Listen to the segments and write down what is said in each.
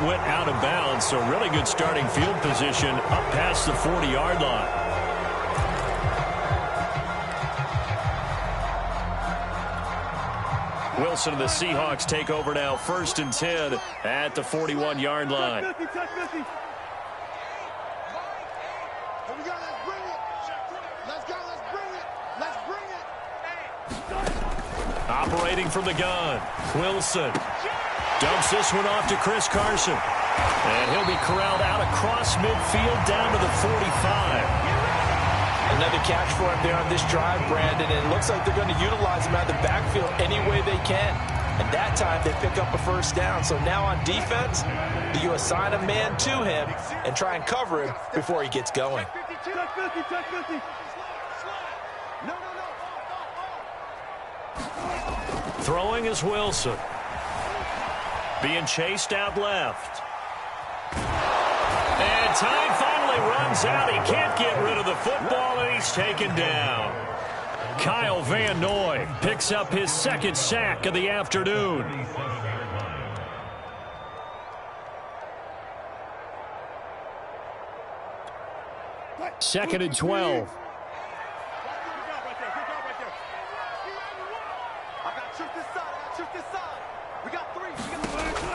went out of bounds, so really good starting field position up past the 40-yard line. Wilson and the Seahawks take over now, 1st and 10 at the 41-yard line. Operating from the gun, Wilson dumps this one off to Chris Carson. And he'll be corralled out across midfield down to the 45. Another catch for him there on this drive, Brandon, and it looks like they're going to utilize him out of the backfield any way they can. And that time they pick up a first down. So now on defense, you assign a man to him and try and cover him before he gets going. Throwing is Wilson. Being chased out left. And time finally runs out. He can't get rid of the football, and he's taken down. Kyle Van Noy picks up his 2nd sack of the afternoon. Second and 12.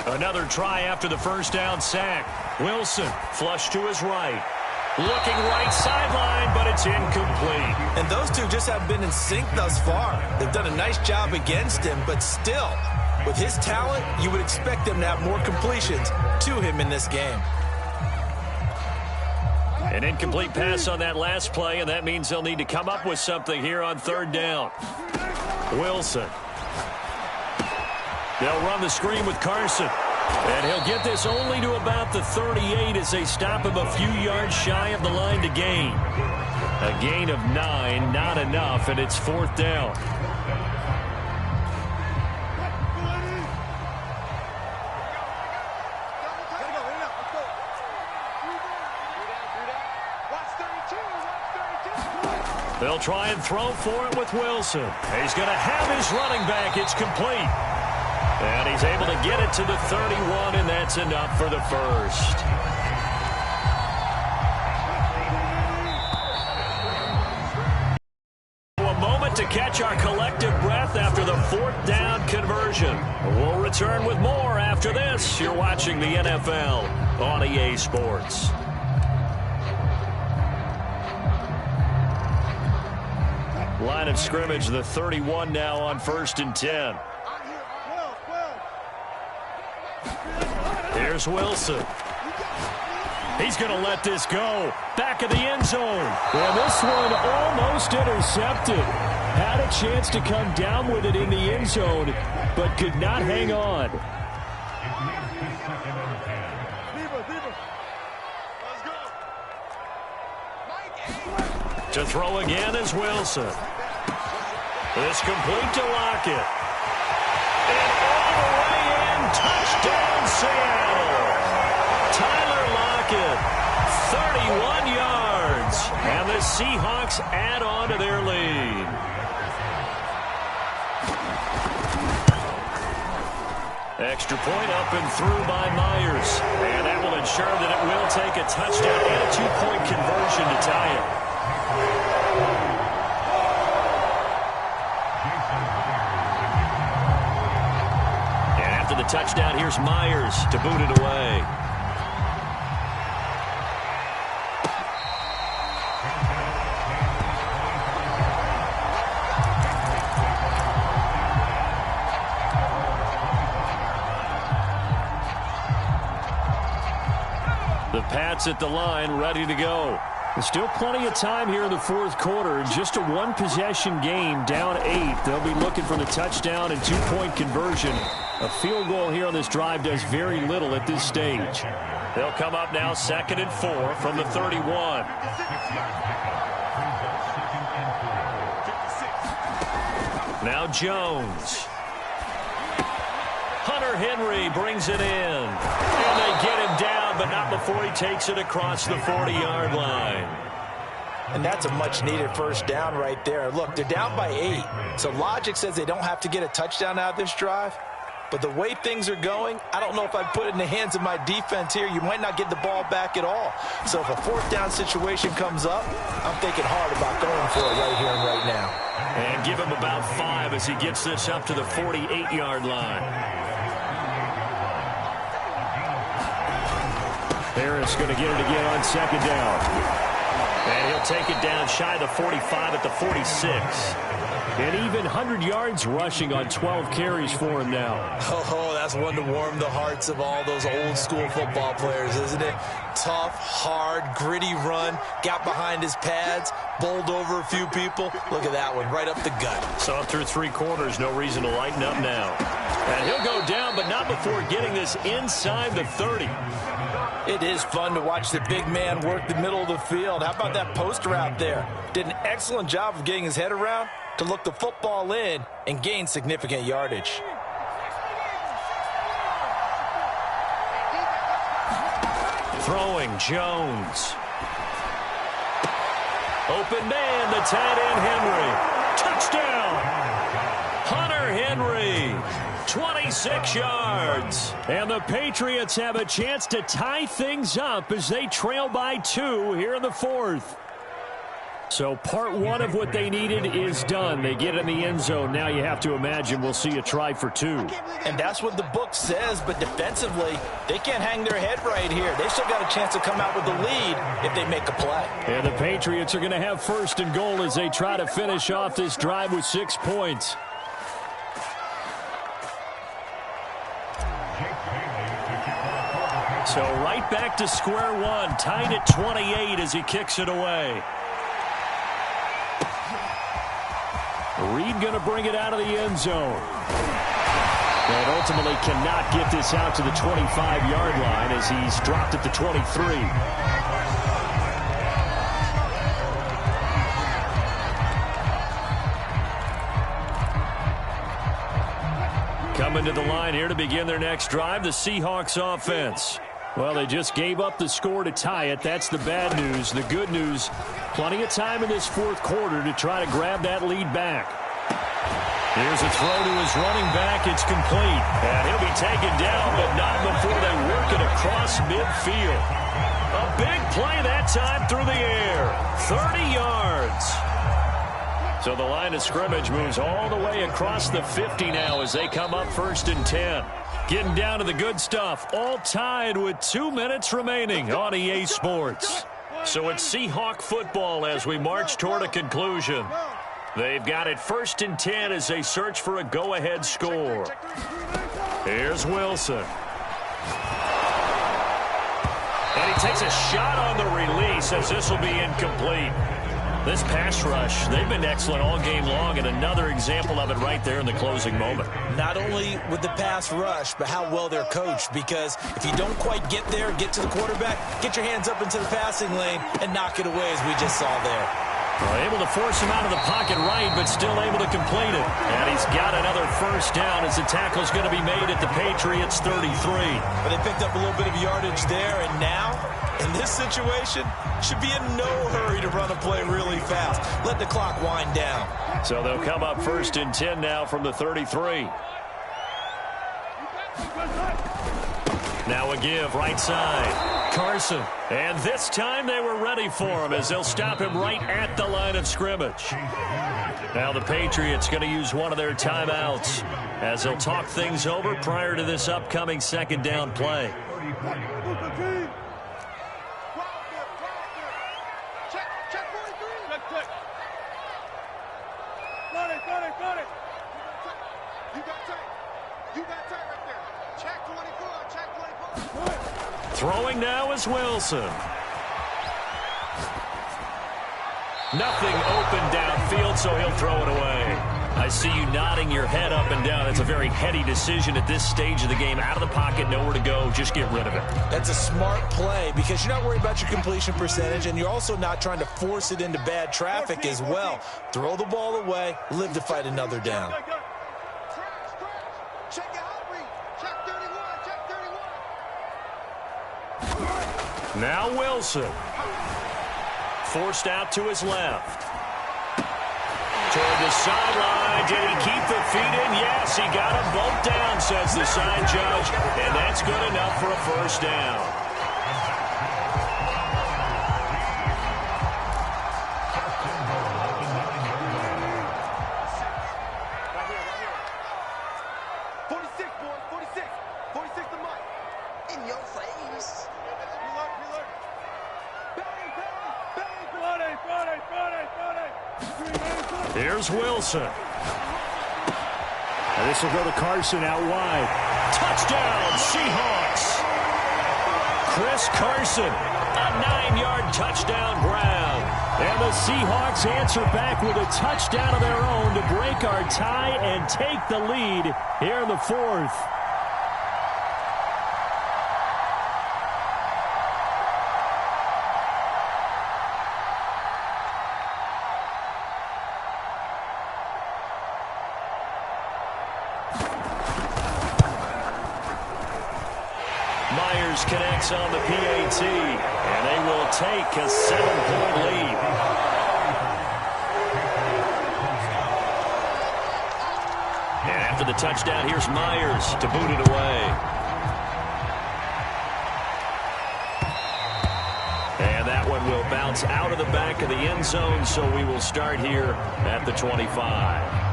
Another try after the first down sack. Wilson flush to his right. Looking right sideline, but it's incomplete. And those two just have been in sync thus far. They've done a nice job against him, but still, with his talent, you would expect them to have more completions to him in this game. An incomplete pass on that last play, and that means they'll need to come up with something here on 3rd down. Wilson. They'll run the screen with Carson. And he'll get this only to about the 38 as they stop him a few yards shy of the line to gain. A gain of 9, not enough, and it's 4th down. They'll try and throw for it with Wilson. He's going to have his running back. It's complete. And he's able to get it to the 31, and that's enough for the first. A moment to catch our collective breath after the 4th down conversion. We'll return with more after this. You're watching the NFL on EA Sports. Line of scrimmage, the 31 now on 1st and 10. Here's Wilson. He's going to let this go. Back of the end zone. And this one almost intercepted. Had a chance to come down with it in the end zone, but could not hang on. To throw again is Wilson. This complete to Lockett. And all the way in, touchdown Seattle. Tyler Lockett, 31 yards. And the Seahawks add on to their lead. Extra point up and through by Myers. And that will ensure that it will take a touchdown and a 2-point conversion to tie it. And after the touchdown, here's Myers to boot it away. The Pats at the line, ready to go. There's still plenty of time here in the fourth quarter. Just a one-possession game, down 8. They'll be looking for the touchdown and 2-point conversion. A field goal here on this drive does very little at this stage. They'll come up now 2nd and 4 from the 31. Now Jones. Hunter Henry brings it in. And they get him down, but not before he takes it across the 40-yard line. And that's a much-needed first down right there. Look, they're down by 8. So logic says they don't have to get a touchdown out of this drive. But the way things are going, I don't know if I'd put it in the hands of my defense here. You might not get the ball back at all. So if a fourth down situation comes up, I'm thinking hard about going for it right here and right now. And give him about 5 as he gets this up to the 48-yard line. Harris going to get it again on second down. And he'll take it down shy of the 45 at the 46. And even 100 yards rushing on 12 carries for him now. Oh, that's one to warm the hearts of all those old-school football players, isn't it? Tough, hard, gritty run, got behind his pads, bowled over a few people. Look at that one, right up the gut. So through 3 quarters, no reason to lighten up now. And he'll go down, but not before getting this inside the 30. It is fun to watch the big man work the middle of the field. How about that poster out there? Did an excellent job of getting his head around to look the football in and gain significant yardage. Throwing, Jones. Open man, the tight end, Henry. Touchdown! Hunter Henry, 26 yards. And the Patriots have a chance to tie things up as they trail by 2 here in the 4th. So part 1 of what they needed is done. They get in the end zone. Now you have to imagine we'll see a try for 2. And that's what the book says, but defensively, they can't hang their head right here. They still got a chance to come out with the lead if they make a play. And the Patriots are going to have 1st and goal as they try to finish off this drive with 6 points. So right back to square one, tied at 28 as he kicks it away. Reed going to bring it out of the end zone. And ultimately cannot get this out to the 25-yard line as he's dropped at the 23. Coming to the line here to begin their next drive, the Seahawks offense. Well, they just gave up the score to tie it. That's the bad news. The good news, plenty of time in this 4th quarter to try to grab that lead back. Here's a throw to his running back. It's complete. And he'll be taken down, but not before they work it across midfield. A big play that time through the air. 30 yards. So the line of scrimmage moves all the way across the 50 now as they come up 1st and 10. Getting down to the good stuff. All tied with 2 minutes remaining on EA Sports. So it's Seahawk football as we march toward a conclusion. They've got it 1st and 10 as they search for a go-ahead score. Here's Wilson. And he takes a shot on the release as this will be incomplete. This pass rush, they've been excellent all game long, and another example of it right there in the closing moment. Not only with the pass rush, but how well they're coached, because if you don't quite get there, get to the quarterback, get your hands up into the passing lane and knock it away as we just saw there. Well, able to force him out of the pocket right, but still able to complete it. And he's got another 1st down as the tackle's going to be made at the Patriots 33. But they picked up a little bit of yardage there, and now, in this situation, should be in no hurry to run a play really fast. Let the clock wind down. So they'll come up 1st and 10 now from the 33. Now a give, right side. Carson. And this time they were ready for him as they'll stop him right at the line of scrimmage. Now the Patriots going to use one of their timeouts as they'll talk things over prior to this upcoming 2nd down play. Throwing now is Wilson. Nothing open downfield, so he'll throw it away. I see you nodding your head up and down. It's a very heady decision at this stage of the game. Out of the pocket, nowhere to go. Just get rid of it. That's a smart play because you're not worried about your completion percentage, and you're also not trying to force it into bad traffic as well. Throw the ball away, live to fight another down. Now Wilson. Forced out to his left. Toward the sideline. Did he keep the feet in? Yes, he got them both down, says the sign judge. And that's good enough for a first down. Here's Wilson. And this will go to Carson out wide. Touchdown, Seahawks. Chris Carson, a 9-yard touchdown grab. And the Seahawks answer back with a touchdown of their own to break our tie and take the lead here in the fourth. Myers connects on the PAT, and they will take a 7-point lead. And after the touchdown, here's Myers to boot it away. And that one will bounce out of the back of the end zone, so we will start here at the 25.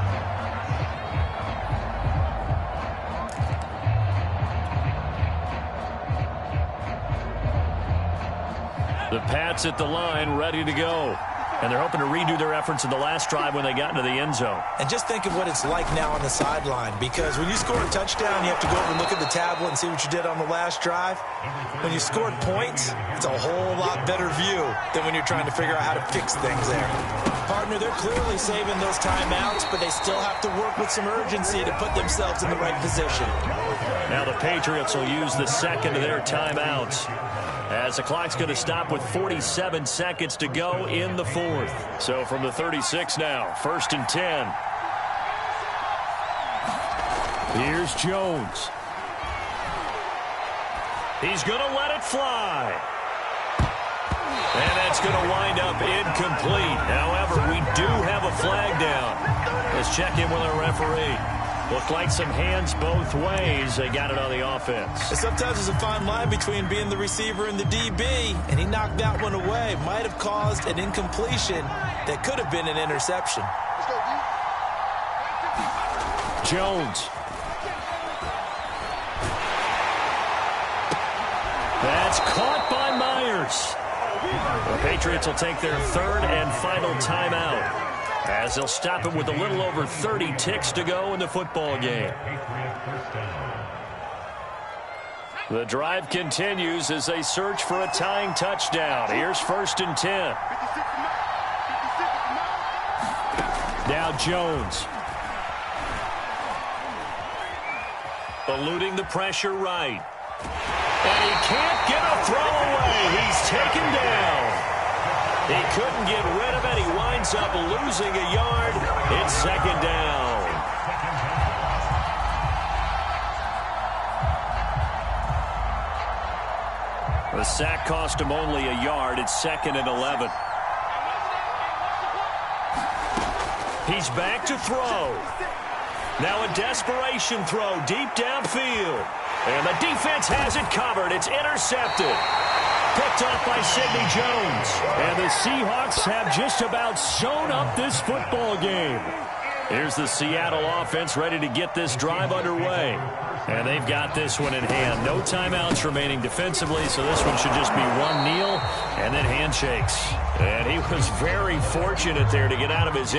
The Pats at the line, ready to go. And they're hoping to redo their efforts in the last drive when they got into the end zone. And just think of what it's like now on the sideline, because when you score a touchdown, you have to go over and look at the tablet and see what you did on the last drive. When you scored points, it's a whole lot better view than when you're trying to figure out how to fix things there. Partner, they're clearly saving those timeouts, but they still have to work with some urgency to put themselves in the right position. Now the Patriots will use the second of their timeouts, as the clock's going to stop with 47 seconds to go in the fourth. So from the 36 now, 1st and 10. Here's Jones. He's going to let it fly. And that's going to wind up incomplete. However, we do have a flag down. Let's check in with our referee. Looked like some hands both ways. They got it on the offense. Sometimes there's a fine line between being the receiver and the DB, and he knocked that one away. Might have caused an incompletion that could have been an interception. Jones. That's caught by Myers. The Patriots will take their third and final timeout, as they'll stop it with a little over 30 ticks to go in the football game. The drive continues as they search for a tying touchdown. Here's 1st and 10. Now Jones. Eluding the pressure right. And he can't get a throw away. He's taken down. He couldn't get rid of it. He winds up losing a yard. It's 2nd down. The sack cost him only a yard. It's 2nd and 11. He's back to throw. Now a desperation throw deep downfield. And the defense has it covered. It's intercepted. Picked off by Sidney Jones. And the Seahawks have just about sewn up this football game. Here's the Seattle offense ready to get this drive underway. And they've got this one in hand. No timeouts remaining defensively, so this one should just be one kneel and then handshakes. And he was very fortunate there to get out of his